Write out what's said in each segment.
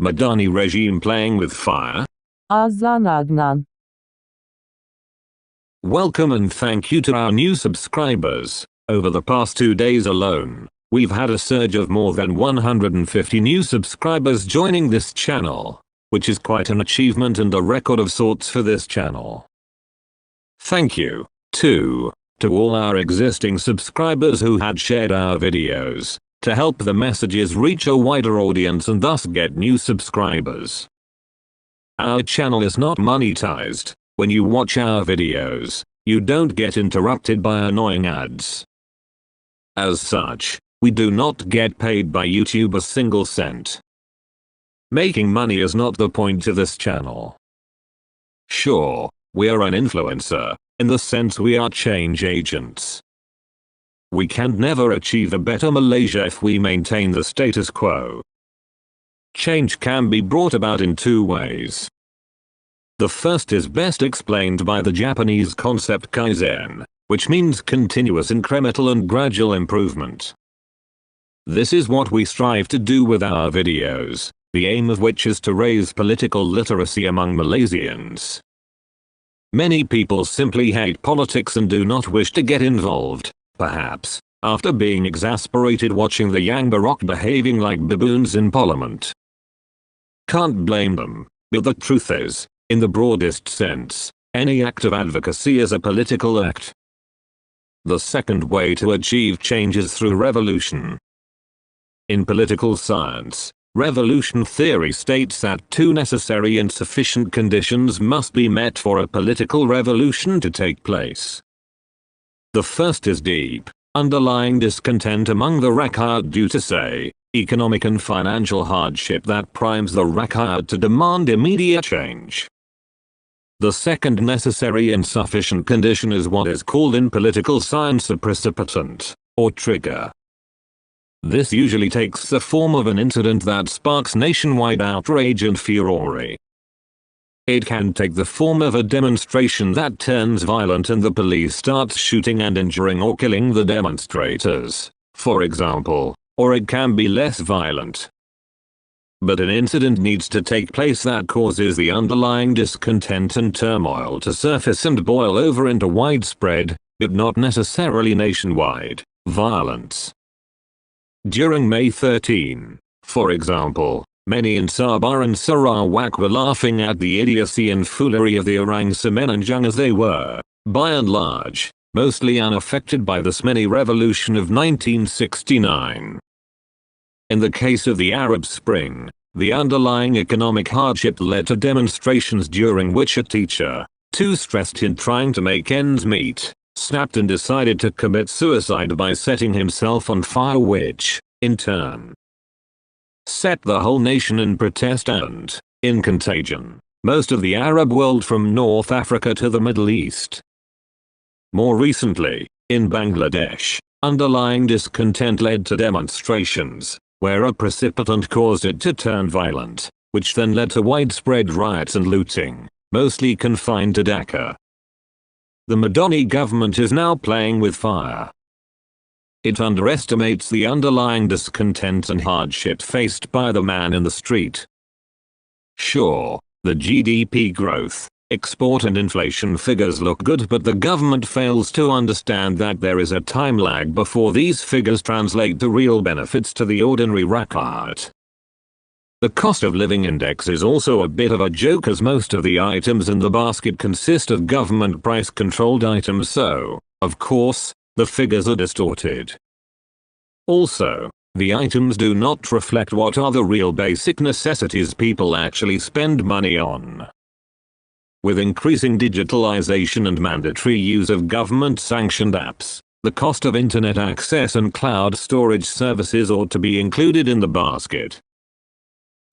Madani regime playing with fire? Azlan Adnan. Welcome and thank you to our new subscribers. Over the past 2 days alone, we've had a surge of more than 150 new subscribers joining this channel, which is quite an achievement and a record of sorts for this channel. Thank you, too, to all our existing subscribers who had shared our videos, to help the messages reach a wider audience and thus get new subscribers. Our channel is not monetized. When you watch our videos, you don't get interrupted by annoying ads. As such, we do not get paid by YouTube a single cent. Making money is not the point to this channel. Sure, we are an influencer, in the sense we are change agents. We can never achieve a better Malaysia if we maintain the status quo. Change can be brought about in 2 ways. The first is best explained by the Japanese concept Kaizen, which means continuous incremental and gradual improvement. This is what we strive to do with our videos, the aim of which is to raise political literacy among Malaysians. Many people simply hate politics and do not wish to get involved, perhaps, after being exasperated watching the young Baroque behaving like baboons in parliament. Can't blame them, but the truth is, in the broadest sense, any act of advocacy is a political act. The second way to achieve change is through revolution. In political science, revolution theory states that 2 necessary and sufficient conditions must be met for a political revolution to take place. The first is deep, underlying discontent among the rakyat due to, say, economic and financial hardship that primes the rakyat to demand immediate change. The second necessary and sufficient condition is what is called in political science a precipitant, or trigger. This usually takes the form of an incident that sparks nationwide outrage and furore. It can take the form of a demonstration that turns violent and the police starts shooting and injuring or killing the demonstrators, for example, or it can be less violent. But an incident needs to take place that causes the underlying discontent and turmoil to surface and boil over into widespread, but not necessarily nationwide, violence. During May 13, for example, many in Sabah and Sarawak were laughing at the idiocy and foolery of the Orang Semenanjung as they were, by and large, mostly unaffected by the Semeni Revolution of 1969. In the case of the Arab Spring, the underlying economic hardship led to demonstrations during which a teacher, too stressed in trying to make ends meet, snapped and decided to commit suicide by setting himself on fire, which, in turn, set the whole nation in protest and, in contagion, most of the Arab world from North Africa to the Middle East. More recently, in Bangladesh, underlying discontent led to demonstrations, where a precipitant caused it to turn violent, which then led to widespread riots and looting, mostly confined to Dhaka. The Madani government is now playing with fire. It underestimates the underlying discontent and hardship faced by the man in the street. Sure, the GDP growth, export and inflation figures look good, but the government fails to understand that there is a time lag before these figures translate to real benefits to the ordinary rakyat. The cost of living index is also a bit of a joke, as most of the items in the basket consist of government price controlled items, so, of course, the figures are distorted. Also, the items do not reflect what are the real basic necessities people actually spend money on. With increasing digitalization and mandatory use of government-sanctioned apps, the cost of internet access and cloud storage services ought to be included in the basket.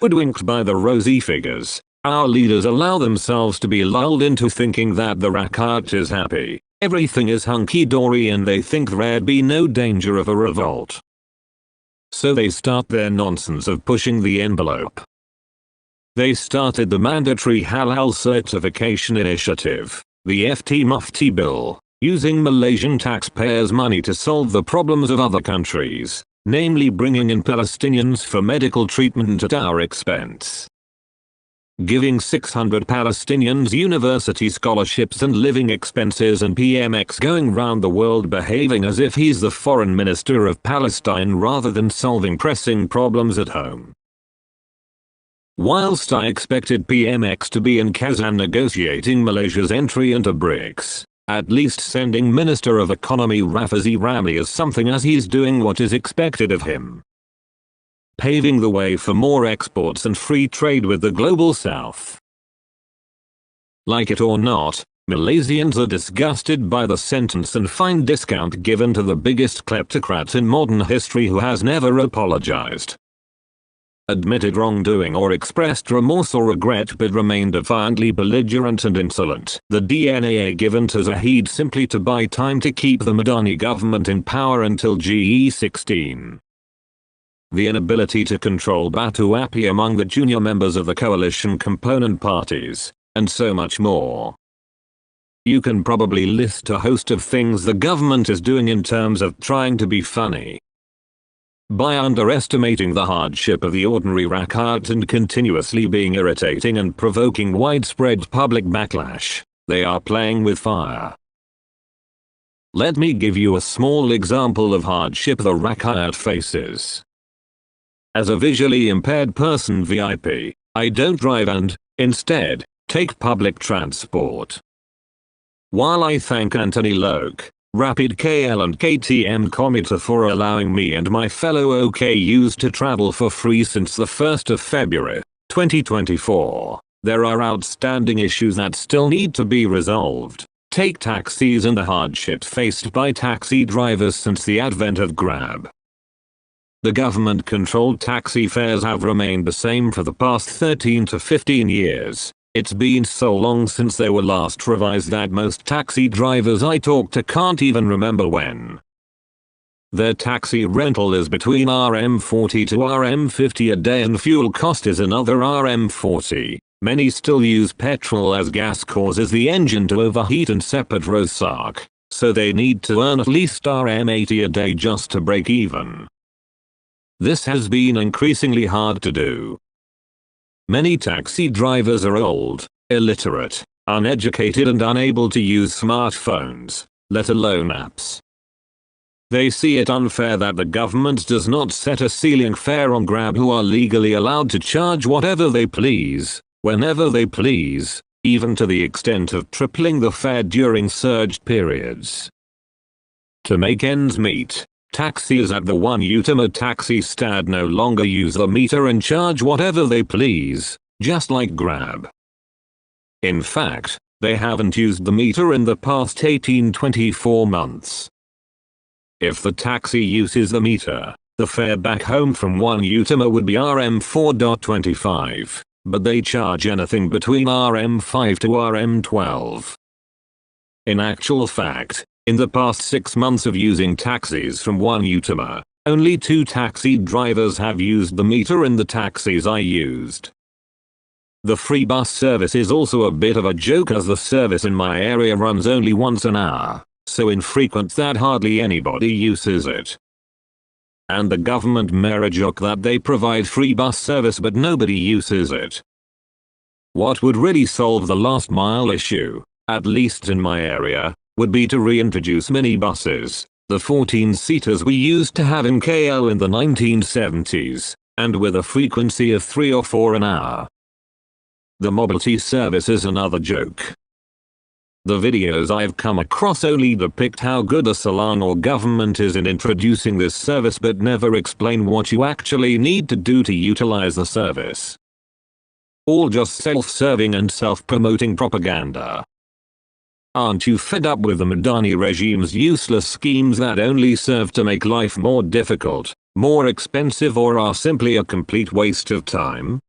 Hoodwinked by the rosy figures, our leaders allow themselves to be lulled into thinking that the rakyat is happy, everything is hunky-dory, and they think there'd be no danger of a revolt. So they start their nonsense of pushing the envelope. They started the mandatory halal certification initiative, the FT Mufti bill, using Malaysian taxpayers' money to solve the problems of other countries, namely bringing in Palestinians for medical treatment at our expense. Giving 600 Palestinians university scholarships and living expenses, and PMX going round the world behaving as if he's the foreign minister of Palestine rather than solving pressing problems at home. Whilst I expected PMX to be in Kazan negotiating Malaysia's entry into BRICS, at least sending Minister of Economy Rafizi Ramli is something, as he's doing what is expected of him. Paving the way for more exports and free trade with the global south. Like it or not, Malaysians are disgusted by the sentence and fine discount given to the biggest kleptocrat in modern history, who has never apologized, admitted wrongdoing or expressed remorse or regret, but remained defiantly belligerent and insolent. The DNA given to Zahid simply to buy time to keep the Madani government in power until GE16. The inability to control Batu Api among the junior members of the coalition component parties, and so much more. You can probably list a host of things the government is doing in terms of trying to be funny. By underestimating the hardship of the ordinary rakyat and continuously being irritating and provoking widespread public backlash, they are playing with fire. Let me give you a small example of hardship the rakyat faces. As a visually impaired person VIP, I don't drive and, instead, take public transport. While I thank Anthony Loke, Rapid KL and KTM Commuter for allowing me and my fellow OKUs to travel for free since the 1st of February, 2024, there are outstanding issues that still need to be resolved. Take taxis and the hardships faced by taxi drivers since the advent of Grab. The government-controlled taxi fares have remained the same for the past 13 to 15 years. It's been so long since they were last revised that most taxi drivers I talk to can't even remember when. Their taxi rental is between RM40 to RM50 a day, and fuel cost is another RM40. Many still use petrol, as gas causes the engine to overheat and separate rosak, so they need to earn at least RM80 a day just to break even. This has been increasingly hard to do. Many taxi drivers are old, illiterate, uneducated and unable to use smartphones, let alone apps. They see it unfair that the government does not set a ceiling fare on Grab, who are legally allowed to charge whatever they please, whenever they please, even to the extent of tripling the fare during surge periods. To make ends meet, taxis at the One Utama taxi stand no longer use the meter and charge whatever they please, just like Grab. In fact, they haven't used the meter in the past 18-24 months. If the taxi uses the meter, the fare back home from One Utama would be RM4.25, but they charge anything between RM5 to RM12. In actual fact, in the past 6 months of using taxis from One Utama, only 2 taxi drivers have used the meter in the taxis I used. The free bus service is also a bit of a joke, as the service in my area runs only once an hour, so infrequent that hardly anybody uses it. And the government mere joke that they provide free bus service but nobody uses it. What would really solve the last mile issue, at least in my area, would be to reintroduce minibuses, the 14-seaters we used to have in KL in the 1970s, and with a frequency of 3 or 4 an hour. The mobility service is another joke. The videos I've come across only depict how good a Selangor or government is in introducing this service, but never explain what you actually need to do to utilize the service. All just self-serving and self-promoting propaganda. Aren't you fed up with the Madani regime's useless schemes that only serve to make life more difficult, more expensive, or are simply a complete waste of time?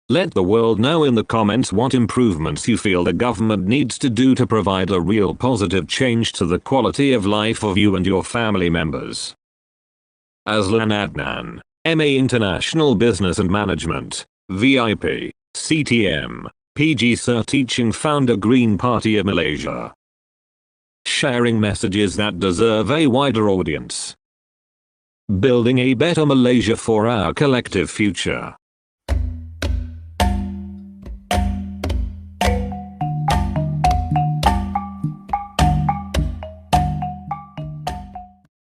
Let the world know in the comments what improvements you feel the government needs to do to provide a real positive change to the quality of life of you and your family members. Azlan Adnan, MA International Business and Management, VIP, CTM. PG Cert, teaching founder, Green Party of Malaysia. Sharing messages that deserve a wider audience. building a better Malaysia for our collective future.